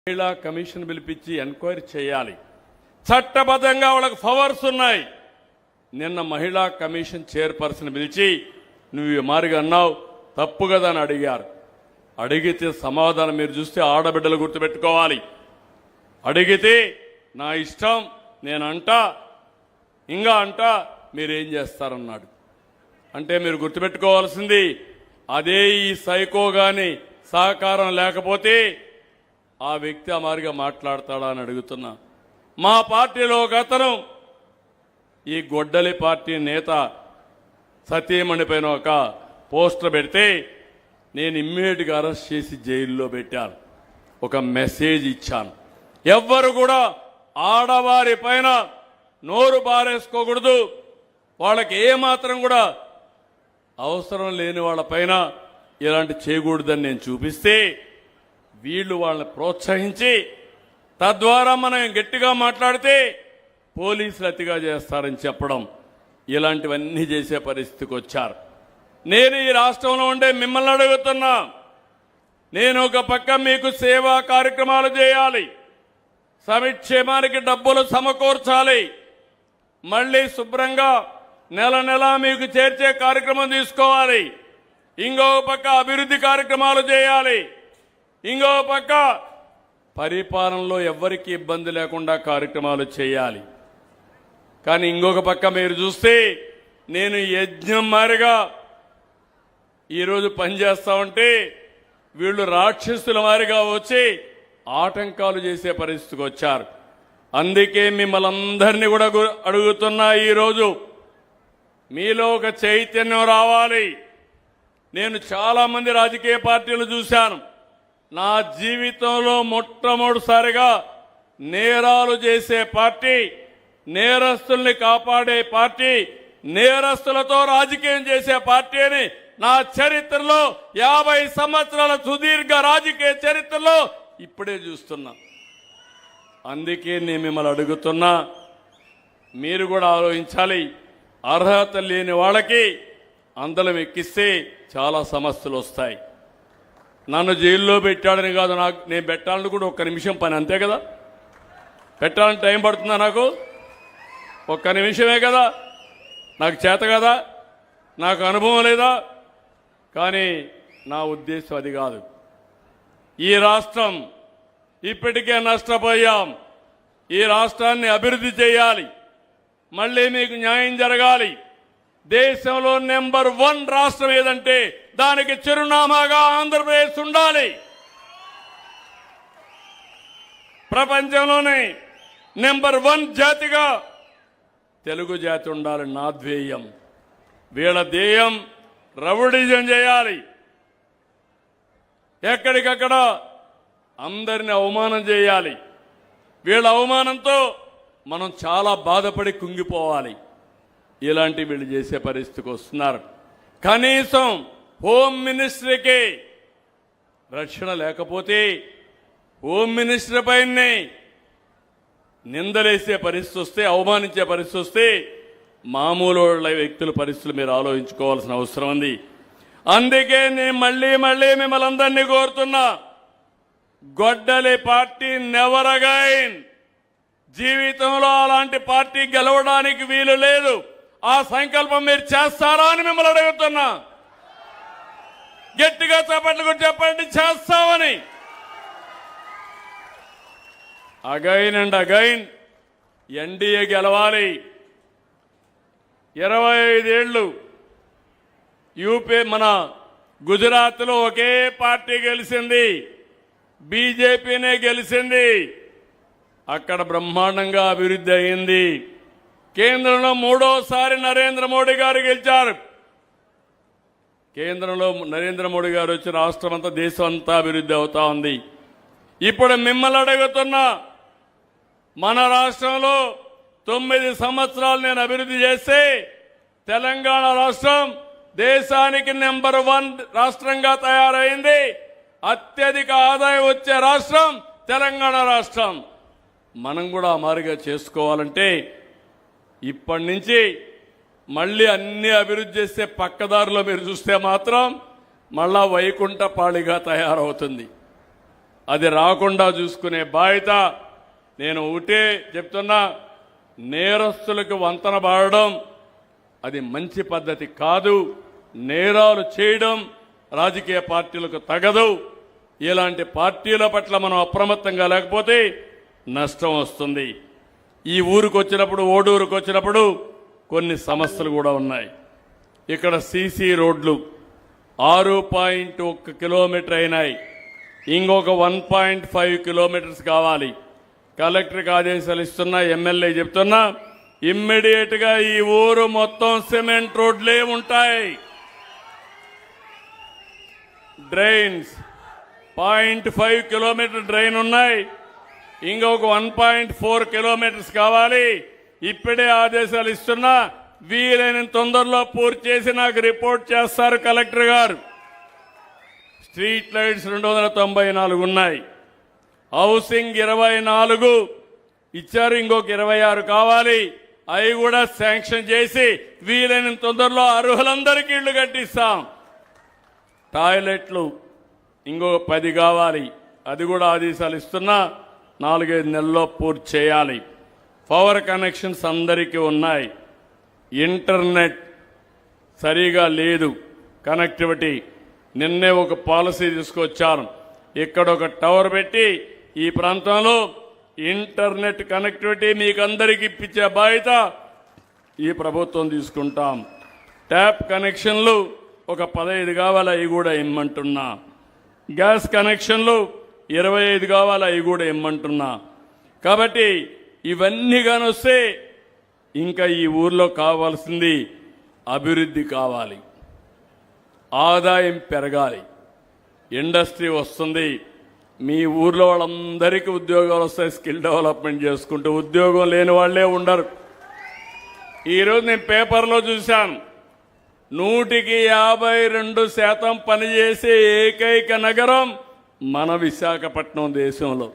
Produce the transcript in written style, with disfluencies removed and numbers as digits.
మహిళా కమిషన్ పిలిపించి ఎంక్వైరీ చేయాలి. చట్టబద్ధంగా వాళ్ళకి పవర్స్ ఉన్నాయి. నిన్న మహిళా కమిషన్ చైర్పర్సన్ పిలిచి నువ్వు ఈ మారిగా అన్నావు తప్పు కదా అని అడిగారు. అడిగితే సమాధానం మీరు చూస్తే ఆడబిడ్డలు గుర్తుపెట్టుకోవాలి. అడిగితే నా ఇష్టం నేనంటా ఇంకా అంటా మీరేం చేస్తారన్నాడు. అంటే మీరు గుర్తుపెట్టుకోవాల్సింది అదే ఈ సైకో గాని సహకారం లేకపోతే ఆ వ్యక్తి ఆ మారిగా మాట్లాడతాడా అని అడుగుతున్నా. మా పార్టీలో ఒక అతను ఈ గొడ్డలి పార్టీ నేత సతీమణి పైన ఒక పోస్టర్ పెడితే నేను ఇమ్మీడియట్గా అరెస్ట్ చేసి జైల్లో పెట్టాను. ఒక మెసేజ్ ఇచ్చాను. ఎవ్వరు కూడా ఆడవారి పైన నోరు బారేసుకోకూడదు. వాళ్ళకి ఏమాత్రం కూడా అవసరం లేని వాళ్ళ పైన ఇలాంటి చేయకూడదని నేను చూపిస్తే వీళ్ళు వాళ్ళని ప్రోత్సహించి తద్వారా మనం గట్టిగా మాట్లాడితే పోలీసులు అతిగా చేస్తారని చెప్పడం, ఇలాంటివన్నీ చేసే పరిస్థితికి వచ్చారు. నేను ఈ రాష్ట్రంలో ఉండే మిమ్మల్ని అడుగుతున్నా, నేను ఒక పక్క మీకు సేవా కార్యక్రమాలు చేయాలి, సంక్షేమానికి డబ్బులు సమకూర్చాలి, మళ్ళీ శుభ్రంగా నెల నెల మీకు చేర్చే కార్యక్రమం తీసుకోవాలి, ఇంకో పక్క అభివృద్ధి కార్యక్రమాలు చేయాలి, ఇంకో పక్క పరిపాలనలో ఎవ్వరికీ ఇబ్బంది లేకుండా కార్యక్రమాలు చేయాలి. కానీ ఇంకొక పక్క మీరు చూస్తే నేను యజ్ఞం మారిగా ఈరోజు పనిచేస్తా ఉంటే వీళ్ళు రాక్షసుల మారిగా వచ్చి ఆటంకాలు చేసే పరిస్థితికి వచ్చారు. అందుకే మిమ్మల్ని అందరినీ కూడా అడుగుతున్నా, ఈరోజు మీలో ఒక చైతన్యం రావాలి. నేను చాలా మంది రాజకీయ పార్టీలు చూశాను. నా జీవితంలో మొట్టమొదటిసారిగా నేరాలు చేసే పార్టీ, నేరస్తుల్ని కాపాడే పార్టీ, నేరస్తులతో రాజకీయం చేసే పార్టీ అని నా చరిత్రలో 50 సంవత్సరాల సుదీర్ఘ రాజకీయ చరిత్రలో ఇప్పుడే చూస్తున్నా. అందుకే నేను మిమ్మల్ని అడుగుతున్నా, మీరు కూడా ఆలోచించాలి. అర్హత లేని వాళ్ళకి అందలం ఎక్కిస్తే చాలా సమస్యలు వస్తాయి. నన్ను జైల్లో పెట్టాడని కాదు, నేను పెట్టాలని కూడా ఒక్క నిమిషం పని, అంతే కదా. పెట్టాలని టైం పడుతుందా? నాకు ఒక్క నిమిషమే కదా, నాకు చేత కదా, నాకు అనుభవం లేదా. కానీ నా ఉద్దేశం అది కాదు. ఈ రాష్ట్రం ఇప్పటికే నష్టపోయాం. ఈ రాష్ట్రాన్ని అభివృద్ధి చేయాలి, మళ్ళీ మీకు న్యాయం జరగాలి. దేశంలో నెంబర్ 1 రాష్ట్రం ఏదంటే దానికి చిరునామాగా ఆంధ్రప్రదేశ్ ఉండాలి. ప్రపంచంలోనే నెంబర్ 1 జాతిగా తెలుగు జాతి ఉండాలి. నా ధ్యేయం. వీళ్ళ ధ్యేయం రౌడీజం చేయాలి, ఎక్కడికక్కడ అందరిని అవమానం చేయాలి. వీళ్ళ అవమానంతో మనం చాలా బాధపడి కుంగిపోవాలి. ఇలాంటి వీళ్ళు చేసే పరిస్థితికి వస్తున్నారు. కనీసం హోమ్ మినిస్టర్కి రక్షణ లేకపోతే హోమ్ మినిస్టర్ పైనే నిందలేసే పరిస్థితి వస్తే, అవమానించే పరిస్థితి వస్తే మామూలు వ్యక్తుల పరిస్థితులు మీరు ఆలోచించుకోవాల్సిన అవసరం ఉంది. అందుకే నేను మళ్ళీ మిమ్మల్ని అందరినీ కోరుతున్నా, గొడ్డలి పార్టీ నెవర్ అగైన్. జీవితంలో అలాంటి పార్టీ గెలవడానికి వీలు లేదు. ఆ సంకల్పం మీరు చేస్తారా అని మిమ్మల్ని అడుగుతున్నా. గట్టిగా చప్పట్లు కూడా చెప్పండి, చేస్తామని. అగైన్ అండ్ అగైన్ ఎన్డీఏ గెలవాలి. 25 ఏళ్లు యూపీ, మన గుజరాత్లో ఒకే పార్టీ గెలిచింది, బీజేపీనే గెలిచింది. అక్కడ బ్రహ్మాండంగా అభివృద్ధి అయింది. కేంద్రంలో 3వ సారి నరేంద్ర మోడీ గారు గెలిచారు. కేంద్రంలో నరేంద్ర మోడీ గారు వచ్చి రాష్ట్రం అంతా, దేశం అంతా అభివృద్ధి అవుతా ఉంది. ఇప్పుడు మిమ్మల్ని అడుగుతున్నా, మన రాష్ట్రంలో 9 సంవత్సరాలు నేను అభివృద్ధి చేస్తే తెలంగాణ రాష్ట్రం దేశానికి నెంబర్ 1 రాష్ట్రంగా తయారైంది. అత్యధిక ఆదాయం వచ్చే రాష్ట్రం తెలంగాణ రాష్ట్రం. మనం కూడా మారుగా చేసుకోవాలంటే ఇప్పటి నుంచి మళ్ళీ అన్ని అభివృద్ధి చేస్తే పక్కదారిలో మీరు చూస్తే మాత్రం మళ్ళా వైకుంఠపాళిగా తయారవుతుంది. అది రాకుండా చూసుకునే బాధ్యత నేను ఒకటే చెప్తున్నా. నేరస్తులకు వంతన బాడడం అది మంచి పద్ధతి కాదు. నేరాలు చేయడం రాజకీయ పార్టీలకు తగదు. ఇలాంటి పార్టీల పట్ల మనం అప్రమత్తంగా లేకపోతే నష్టం వస్తుంది. ఈ ఊరికి వచ్చినప్పుడు, ఓడూరుకు వచ్చినప్పుడు కొన్ని సమస్యలు కూడా ఉన్నాయి. ఇక్కడ సీసీ రోడ్లు 6.1 కిలోమీటర్ అయినాయి. ఇంకొక 1.5 కిలోమీటర్స్ కావాలి. కలెక్టర్కి ఆదేశాలు ఇస్తున్నా, ఎమ్మెల్యే చెప్తున్నా, ఇమ్మీడియట్ గా ఈ ఊరు మొత్తం సిమెంట్ రోడ్లే ఉంటాయి. డ్రైన్స్ 0.5 కిలోమీటర్ డ్రైన్ ఉన్నాయి. ఇంకొక 1.4 కిలోమీటర్స్ కావాలి. ఇప్పుడే ఆదేశాలు ఇస్తున్నా, వీలైన తొందరలో పూర్తి చేసి నాకు రిపోర్ట్ చేస్తారు కలెక్టర్ గారు. స్ట్రీట్ లైట్స్ 294 ఉన్నాయి. హౌసింగ్ 24 ఇచ్చారు, ఇంకొక 26 కావాలి. అవి కూడా శాంక్షన్ చేసి వీలైన తొందరలో అర్హులందరికీ ఇళ్లు కట్టిస్తాం. టాయిలెట్లు ఇంకొక 10 కావాలి. అది కూడా ఆదేశాలు ఇస్తున్నా, 4-5 నెలల్లో పూర్తి చేయాలి. పవర్ కనెక్షన్స్ అందరికీ ఉన్నాయి. ఇంటర్నెట్ సరిగా లేదు, కనెక్టివిటీ. నిన్నే ఒక పాలసీ తీసుకొచ్చాను. ఇక్కడ ఒక టవర్ పెట్టి ఈ ప్రాంతంలో ఇంటర్నెట్ కనెక్టివిటీ మీకు అందరికీ ఇప్పించే బాధ్యత ఈ ప్రభుత్వం తీసుకుంటాం. ట్యాప్ కనెక్షన్లు ఒక 15 కావాలి, అవి కూడా ఇమ్మంటున్నా. గ్యాస్ కనెక్షన్లు 25 కావాలి, అవి కూడా ఇమ్మంటున్నా. కాబట్టి ఇవన్నీ కానొస్తే ఇంకా ఈ ఊర్లో కావాల్సింది అభివృద్ధి కావాలి, ఆదాయం పెరగాలి, ఇండస్ట్రీ వస్తుంది. మీ ఊర్లో వాళ్ళందరికీ ఉద్యోగాలు వస్తాయి. స్కిల్ డెవలప్మెంట్ చేసుకుంటూ ఉద్యోగం లేని వాళ్లే ఉండరు. ఈరోజు నేను పేపర్లో చూశాను, 152% పనిచేసే ఏకైక నగరం మన విశాఖపట్నం దేశంలో.